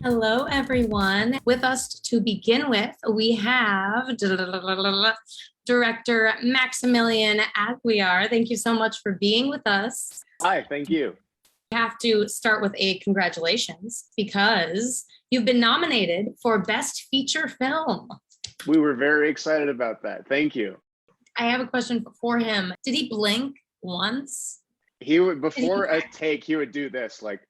Hello, everyone. With us to begin with, we have director Maximillian Aguiar. Thank you so much for being with us. Hi, thank you. I have to start with a congratulations because you've been nominated for Best Feature Film. We were very excited about that. Thank you. I have a question for him. Did he blink once? He would, before a take, he would do this, like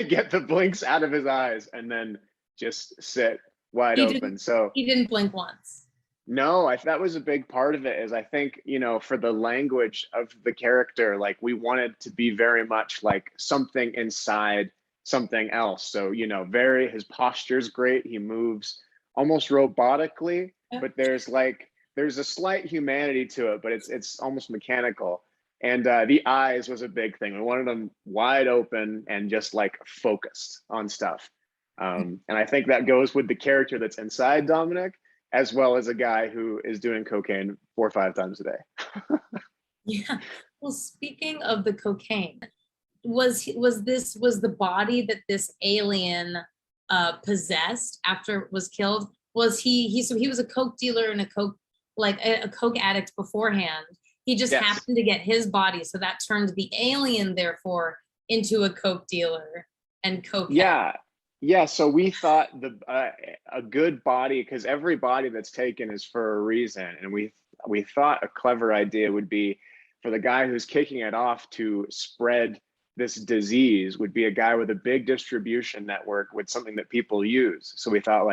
get the blinks out of his eyes and then just sit wide open. So he didn't blink once. No, that was a big part of it. Is I think, for the language of the character, like we wanted to be very much like something inside something else. So, his posture's great. He moves almost robotically, but there's a slight humanity to it, but it's almost mechanical. And the eyes was a big thing. We wanted them wide open and just like focused on stuff. And I think that goes with the character that's inside Dominic, as well as a guy who is doing cocaine 4 or 5 times a day. Yeah. Well, speaking of the cocaine, was the body that this alien possessed after it was killed? Was he was a coke dealer and a coke addict beforehand. He just happened to get his body, so that turned the alien, therefore, into a coke dealer and coke. Yeah. So we thought a good body, because every body that's taken is for a reason, and we thought a clever idea would be for the guy who's kicking it off to spread this disease would be a guy with a big distribution network with something that people use. So we thought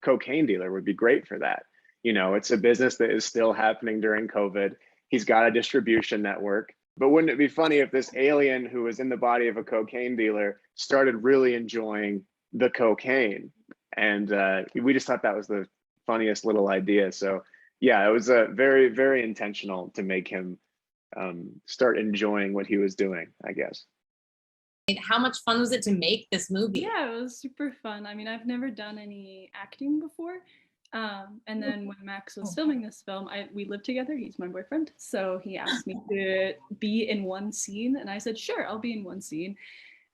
cocaine dealer would be great for that. It's a business that is still happening during COVID. He's got a distribution network. But wouldn't it be funny if this alien who was in the body of a cocaine dealer started really enjoying the cocaine? And we just thought that was the funniest little idea. So yeah, it was very, very intentional to make him start enjoying what he was doing, I guess. How much fun was it to make this movie? Yeah, it was super fun. I mean, I've never done any acting before. And then when Max was filming this film, we lived together. He's my boyfriend. So he asked me to be in one scene. And I said, sure, I'll be in one scene.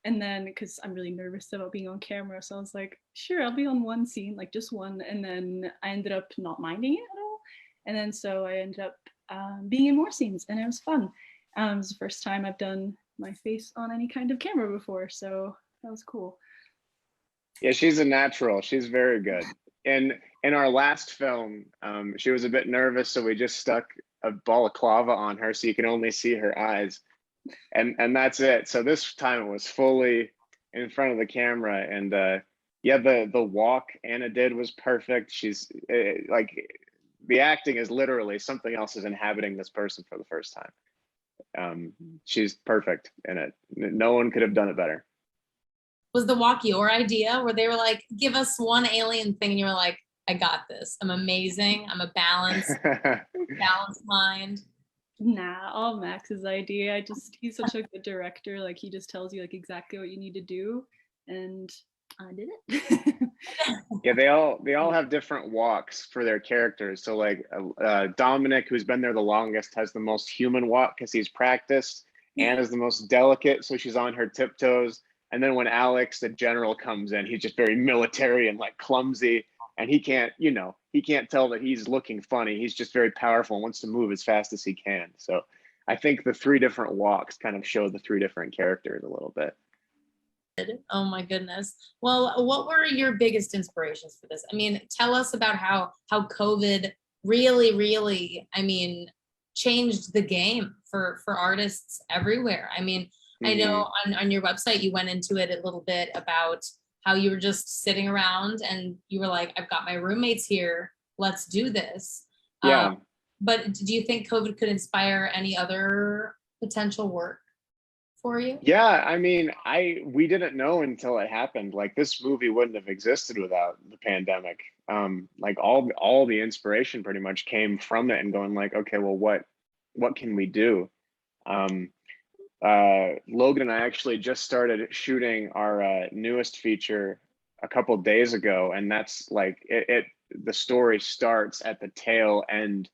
And then, because I'm really nervous about being on camera, so I was like, sure, I'll be on one scene, like just one. And then I ended up not minding it at all. And then so I ended up being in more scenes, and it was fun. It was the first time I've done my face on any kind of camera before. So that was cool. Yeah, she's a natural. She's very good. In our last film, she was a bit nervous, so we just stuck a balaclava on her so you can only see her eyes, and that's it. So this time it was fully in front of the camera, and the walk Anna did was perfect. She's the acting is literally something else is inhabiting this person for the first time. She's perfect in it. No one could have done it better. Was the walk your idea, where they were like, give us one alien thing, and you were like, I got this. I'm amazing. I'm a balanced mind. Nah, all Max's idea. He's such a good director. Like, he just tells you exactly what you need to do, and I did it. Yeah, they all have different walks for their characters. So Dominic, who's been there the longest, has the most human walk because he's practiced. Anna's the most delicate, so she's on her tiptoes. And then when Alex, the general, comes in, he's just very military and clumsy, and he can't tell that he's looking funny. He's just very powerful and wants to move as fast as he can. So I think the 3 different walks kind of show the 3 different characters a little bit. Oh my goodness. Well, what were your biggest inspirations for this? I mean, tell us about how COVID really, changed the game for artists everywhere. I mean, I know on your website, you went into it a little bit about how you were just sitting around and you were like, I've got my roommates here, let's do this. Yeah. But do you think COVID could inspire any other potential work for you? Yeah, I mean, we didn't know until it happened. This movie wouldn't have existed without the pandemic. All the inspiration pretty much came from it, and going okay, well, what can we do? Logan and I actually just started shooting our newest feature a couple days ago, and that's the story starts at the tail end,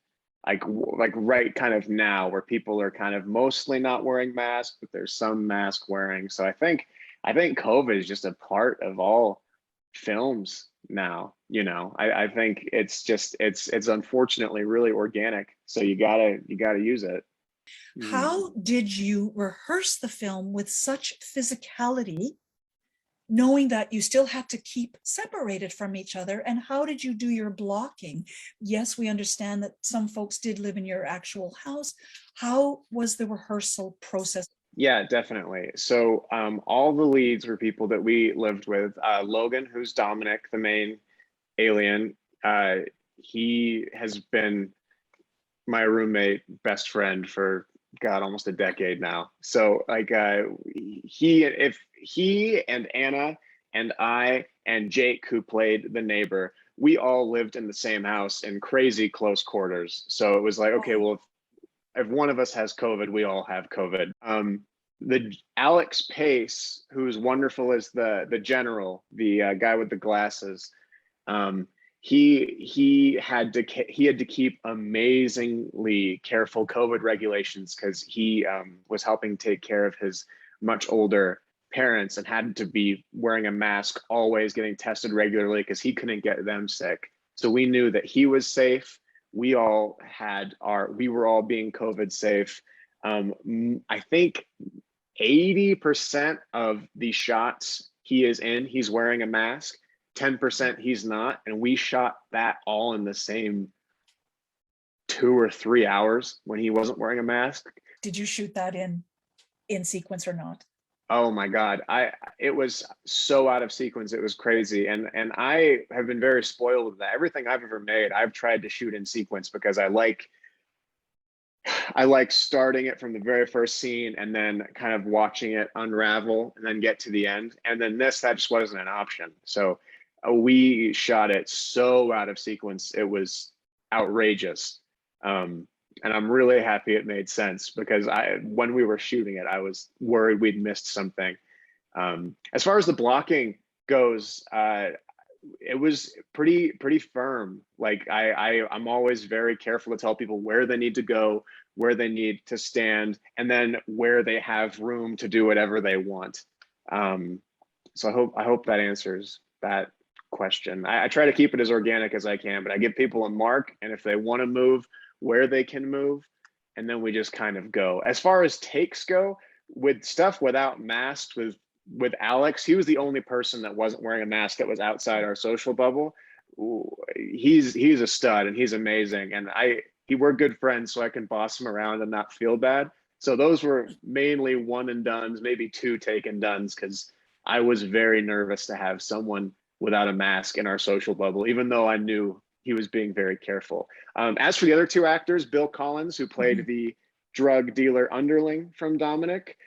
right kind of now, where people are kind of mostly not wearing masks, but there's some mask wearing. So I think I think COVID is just a part of all films now. You know, I think it's just it's unfortunately really organic. So you gotta use it. How did you rehearse the film with such physicality, knowing that you still had to keep separated from each other? And how did you do your blocking? Yes, we understand that some folks did live in your actual house. How was the rehearsal process? Yeah, definitely. So all the leads were people that we lived with. Logan, who's Dominic, the main alien, he has been my roommate, best friend for God, almost a decade now. So like he and Anna and I and Jake, who played the neighbor, we all lived in the same house in crazy close quarters. So it was like, okay, well, if one of us has COVID, we all have COVID. The Alex Pace, who's wonderful as the general, the guy with the glasses, he had to keep amazingly careful COVID regulations because he was helping take care of his much older parents and had to be wearing a mask, always getting tested regularly because he couldn't get them sick. So we knew that he was safe. We were all being COVID safe. I think 80% of the shots he's wearing a mask. 10% he's not, and we shot that all in the same 2 or 3 hours when he wasn't wearing a mask. Did you shoot that in sequence or not? Oh my God, it was so out of sequence, it was crazy. And I have been very spoiled with that. Everything I've ever made, I've tried to shoot in sequence because I like starting it from the very first scene and then kind of watching it unravel and then get to the end. And then that just wasn't an option. So we shot it so out of sequence, it was outrageous. And I'm really happy it made sense because when we were shooting it, I was worried we'd missed something. As far as the blocking goes, it was pretty firm. Like I'm always very careful to tell people where they need to go, where they need to stand, and then where they have room to do whatever they want. So I hope that answers that question. I try to keep it as organic as I can, but I give people a mark, and if they want to move, where they can move, and then we just kind of go. As far as takes go, with stuff without masks, with Alex, he was the only person that wasn't wearing a mask that was outside our social bubble. He's a stud and he's amazing, and we're good friends, so I can boss him around and not feel bad. So those were mainly one and dones, maybe 2 take and dones, because I was very nervous to have someone without a mask in our social bubble, even though I knew he was being very careful. As for the other 2 actors, Bill Collins, who played the drug dealer underling from Dominic,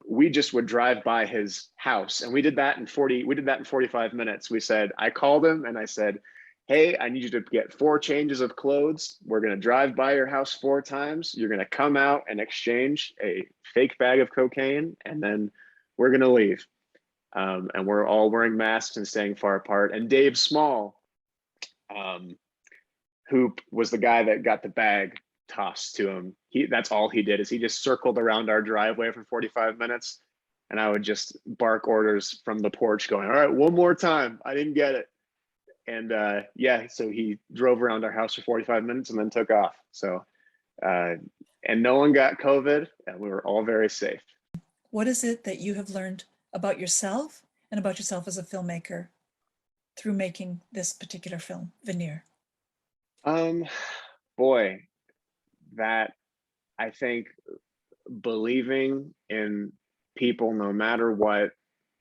we just would drive by his house, and we did that in 45 minutes. I called him and I said, hey, I need you to get 4 changes of clothes. We're gonna drive by your house 4 times. You're gonna come out and exchange a fake bag of cocaine, and then we're gonna leave. And we're all wearing masks and staying far apart. And Dave Small, who was the guy that got the bag tossed to him, that's all he did, is he just circled around our driveway for 45 minutes, and I would just bark orders from the porch going, all right, one more time, I didn't get it. And yeah, so he drove around our house for 45 minutes and then took off. So and no one got COVID, and we were all very safe. What is it that you have learned about yourself and about yourself as a filmmaker through making this particular film, Veneer? Boy, that I think believing in people no matter what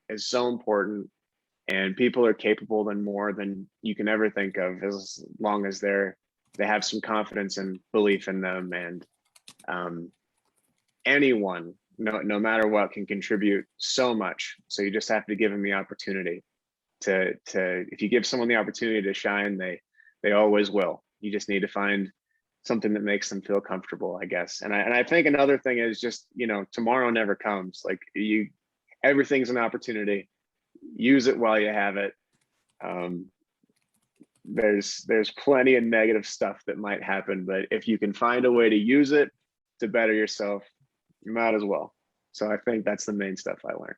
is so important, and people are capable than more than you can ever think of, as long as they have some confidence and belief in them. And anyone, no matter what, can contribute so much. So you just have to give them the opportunity to if you give someone the opportunity to shine, they always will. You just need to find something that makes them feel comfortable, I guess. And I think another thing is just, tomorrow never comes. Like everything's an opportunity. Use it while you have it. There's plenty of negative stuff that might happen, but if you can find a way to use it to better yourself, you might as well. So I think that's the main stuff I learned.